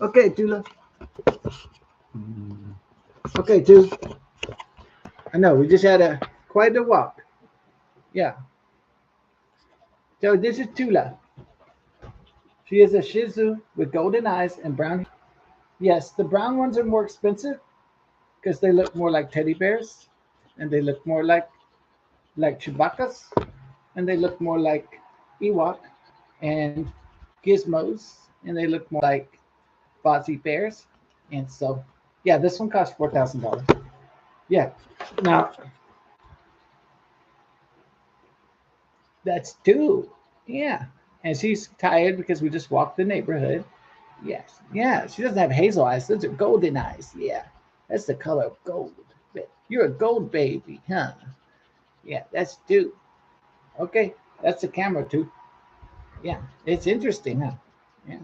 Okay, Tula. Okay, Tula. I know we just had quite a walk. Yeah. So this is Tula. She is a Shih Tzu with golden eyes and brown hair. Yes, the brown ones are more expensive because they look more like teddy bears, and they look more like Chewbacca's, and they look more like Ewok and Gizmos, and they look more like Fozzie Bears. And so, yeah, this one costs $4,000. Yeah. Now that's two. Yeah. And she's tired because we just walked the neighborhood. Yes. Yeah. She doesn't have hazel eyes. Those are golden eyes. Yeah. That's the color of gold. You're a gold baby, huh? Yeah. That's two. Okay. That's the camera too. Yeah. It's interesting, huh? Yeah.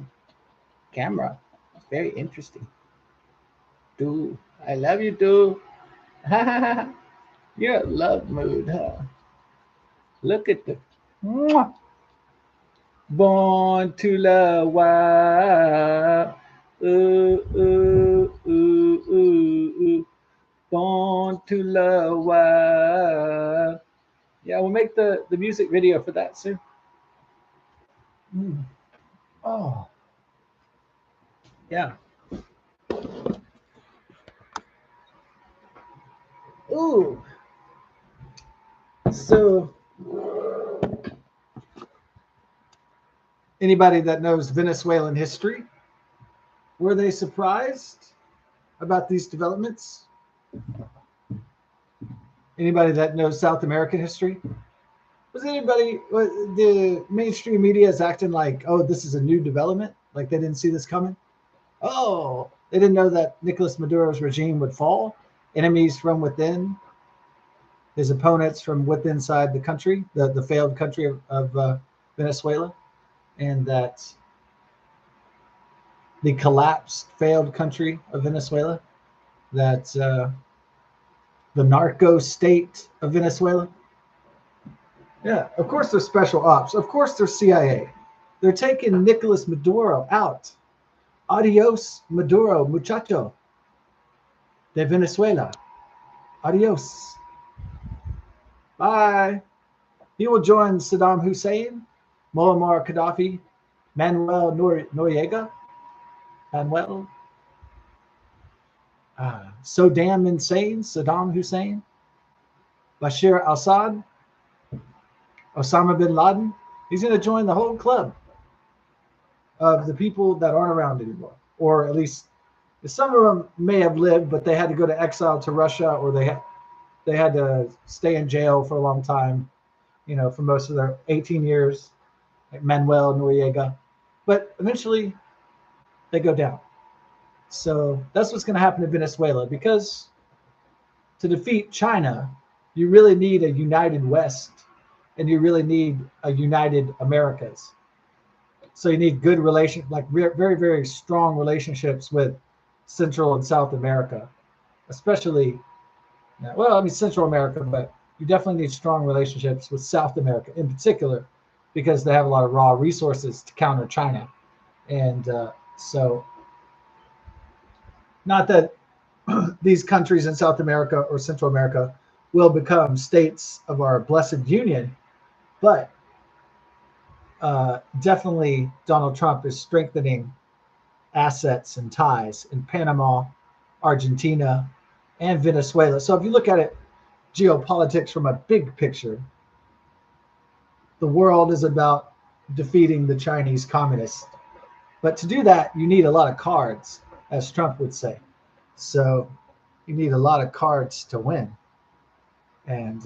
Camera. It's very interesting. Dude. I love you, dude. You're a love mood, huh? Look at the Mwah. Born to love. Wow. Ooh. Born to love. Wow. Yeah, we'll make the music video for that soon. Mm. Oh, yeah. Ooh. So, anybody that knows Venezuelan history, were they surprised about these developments? Anybody that knows South American history? Was anybody, the mainstream media is acting like, oh, this is a new development? Like they didn't see this coming? Oh, they didn't know that Nicolas Maduro's regime would fall? Enemies from within, his opponents from within inside the country, the failed country of Venezuela, and that the collapsed, failed country of Venezuela, that the narco state of Venezuela. Yeah, of course they're special ops. Of course they're CIA. They're taking Nicolas Maduro out. Adios, Maduro, muchacho de Venezuela. Adios. Bye. He will join Saddam Hussein, Muammar Gaddafi, Manuel Noriega, Manuel, so damn insane, Saddam Hussein, Bashir al-Assad, Osama bin Laden. He's going to join the whole club of the people that aren't around anymore, or at least some of them may have lived, but they had to go to exile to Russia, or they had to stay in jail for a long time, for most of their 18 years, like Manuel Noriega. But eventually, they go down. So that's what's going to happen in Venezuela, because to defeat China, you really need a united West, and you really need a united Americas. So you need good relations, like very, very strong relationships with Central and South America, especially, well, I mean, Central America, but you definitely need strong relationships with South America in particular, because they have a lot of raw resources to counter China. And so, not that these countries in South America or Central America will become states of our blessed union, but definitely Donald Trump is strengthening assets and ties in Panama, Argentina, and Venezuela. So if you look at it, geopolitics from a big picture, the world is about defeating the Chinese communists. But to do that, you need a lot of cards, as Trump would say. So you need a lot of cards to win. And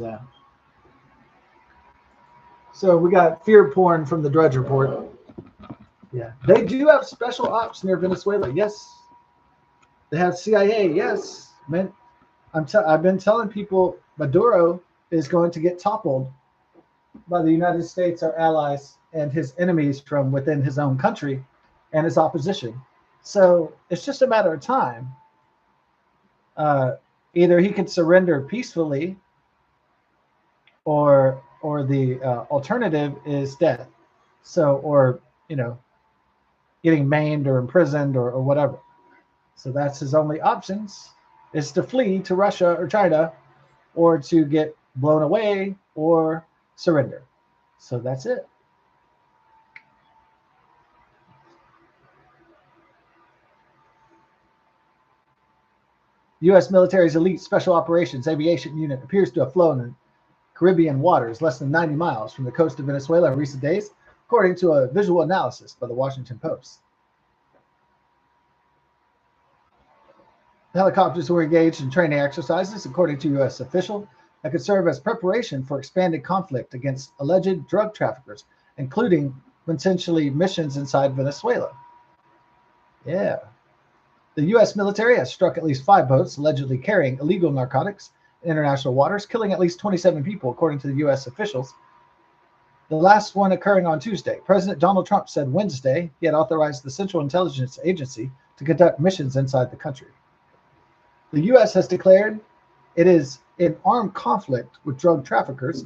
so we got fear porn from the Drudge Report. Yeah, they do have special ops near Venezuela. Yes, they have CIA. Yes, man. I've been telling people Maduro is going to get toppled by the United States, our allies, and his enemies from within his own country and his opposition. So it's just a matter of time. Either he could surrender peacefully, or the alternative is death. So, or getting maimed or imprisoned or whatever. So that's his only options, is to flee to Russia or China, or to get blown away or surrender. So that's it. U.S. military's elite special operations aviation unit appears to have flown in Caribbean waters less than 90 miles from the coast of Venezuela in recent days, according to a visual analysis by the Washington Post. The helicopters were engaged in training exercises, according to U.S. official, that could serve as preparation for expanded conflict against alleged drug traffickers, including potentially missions inside Venezuela. Yeah. The U.S. military has struck at least 5 boats allegedly carrying illegal narcotics in international waters, killing at least 27 people, according to the U.S. officials. The last one occurring on Tuesday. President Donald Trump said Wednesday he had authorized the Central Intelligence Agency to conduct missions inside the country. The U.S. has declared it is in armed conflict with drug traffickers,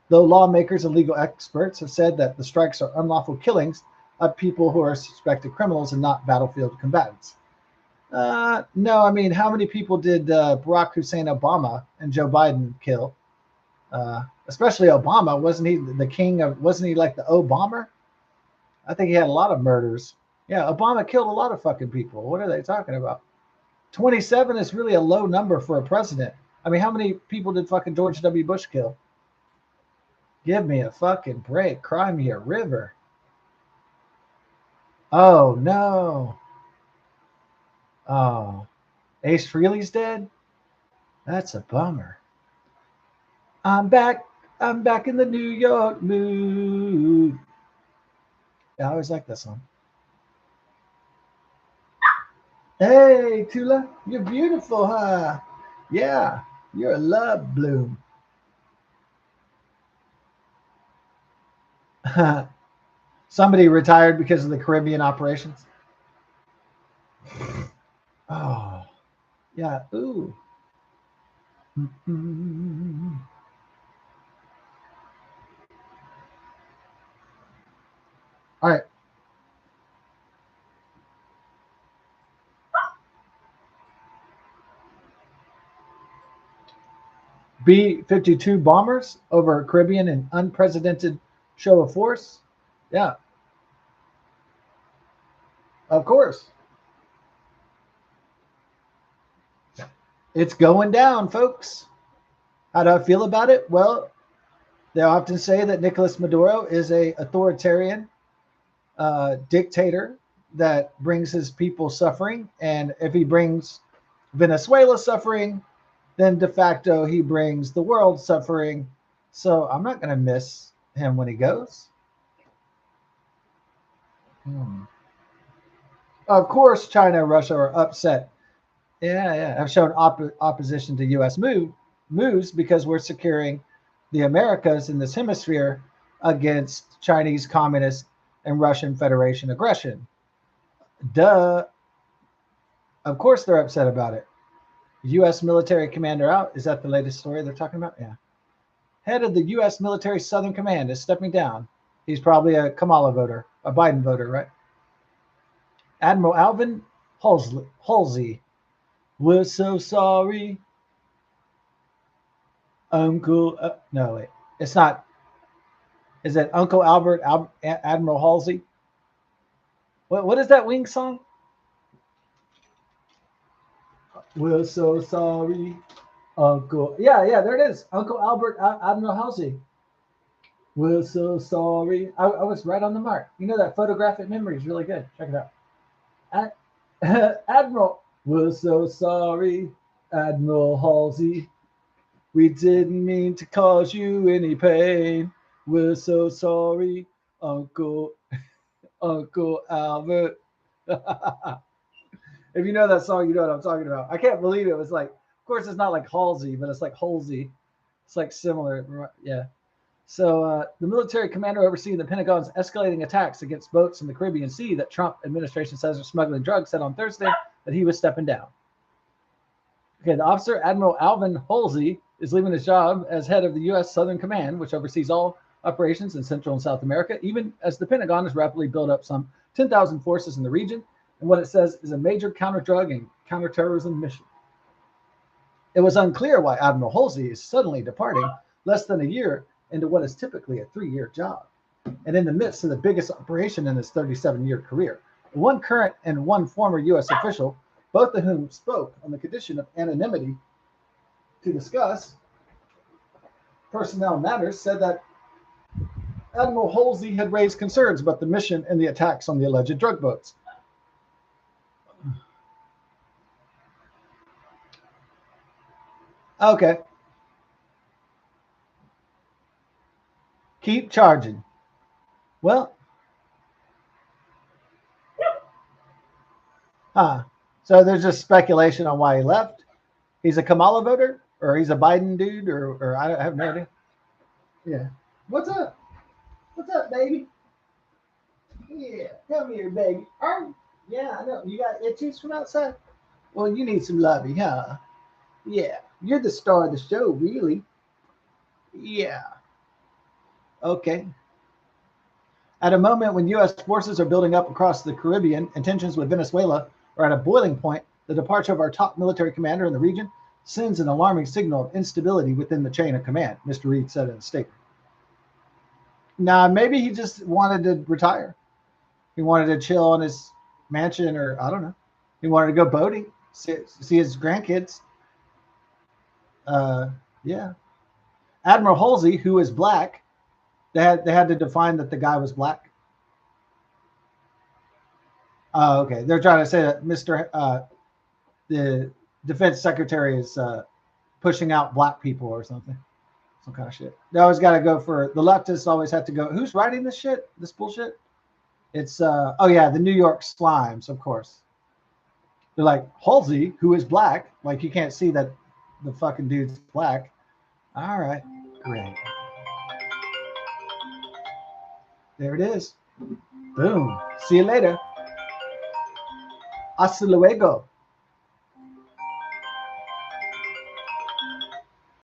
though lawmakers and legal experts have said that the strikes are unlawful killings of people who are suspected criminals and not battlefield combatants. No, I mean, how many people did Barack Hussein Obama and Joe Biden kill? Especially Obama. Wasn't he the king of, wasn't he like the O-bomber? I think he had a lot of murders. Yeah, Obama killed a lot of fucking people. What are they talking about? 27 is really a low number for a president. I mean, how many people did fucking George W. Bush kill? Give me a fucking break. Cry me a river. Oh, no. Oh, Ace Frehley's dead? That's a bummer. I'm back in the New York mood. Yeah, I always like that song. Hey, Tula, you're beautiful, huh? Yeah, you're a love bloom. Somebody retired because of the Caribbean operations. Oh, yeah. Ooh. Mm-hmm. All right. B-52 bombers over Caribbean in unprecedented show of force. Yeah. Of course. It's going down, folks. How do I feel about it? Well, they often say that Nicolas Maduro is a authoritarian dictator that brings his people suffering. And if he brings Venezuela suffering, then de facto he brings the world suffering. So I'm not going to miss him when he goes. Of course, China and Russia are upset. Yeah. Have shown opposition to U.S. moves because we're securing the Americas in this hemisphere against Chinese Communist and Russian Federation aggression. Duh. Of course they're upset about it. U.S. military commander out. Is that the latest story they're talking about? Yeah. Head of the U.S. military Southern Command is stepping down. He's probably a Kamala voter, a Biden voter, right? Admiral Alvin Halsey. We're so sorry. Uncle. No, wait. It's not. Is it Uncle Albert, Admiral Halsey? What is that Wing song? We're so sorry, Uncle. Yeah, there it is. Uncle Albert, Admiral Halsey. We're so sorry. I was right on the mark. You know that photographic memory is really good. Check it out. Admiral, we're so sorry, Admiral Halsey. We didn't mean to cause you any pain. We're so sorry, Uncle Albert. If you know that song, you know what I'm talking about. I can't believe it was like, of course, it's not like Halsey, but it's like Halsey. It's like similar. Yeah. So the military commander overseeing the Pentagon's escalating attacks against boats in the Caribbean Sea that Trump administration says are smuggling drugs said on Thursday that he was stepping down. Okay, the officer, Admiral Alvin Halsey, is leaving his job as head of the U.S. Southern Command, which oversees all operations in Central and South America, even as the Pentagon has rapidly built up some 10,000 forces in the region, and what it says is a major counter-drug and counterterrorism mission. It was unclear why Admiral Halsey is suddenly departing less than a year into what is typically a 3-year job, and in the midst of the biggest operation in his 37-year career. One current and one former U.S. official, both of whom spoke on the condition of anonymity to discuss personnel matters, said that Admiral Halsey had raised concerns about the mission and the attacks on the alleged drug boats. Okay. Keep charging. Well, so there's just speculation on why he left. He's a Kamala voter, or he's a Biden dude, or I have no idea. Yeah. What's up? What's up, baby? Yeah, come here, baby. Yeah, I know. You got itches from outside? Well, you need some lovey, huh? Yeah. You're the star of the show, really. Yeah. Okay. At a moment when U.S. forces are building up across the Caribbean and tensions with Venezuela are at a boiling point, the departure of our top military commander in the region sends an alarming signal of instability within the chain of command, Mr. Reed said in a statement. Nah, maybe he just wanted to retire. He wanted to chill on his mansion, or I don't know. He wanted to go boating, see his grandkids. Yeah. Admiral Halsey, who is black, they had to define that the guy was black. Oh, okay. They're trying to say that the defense secretary is pushing out black people or something. Some kind of shit. They always got to go for the leftists. Always have to go. Who's writing this shit? This bullshit. It's oh yeah, the New York Slimes, of course. They're like Halsey, who is black. Like you can't see that the fucking dude's black. All right, great. There it is. Boom. See you later. Hasta luego.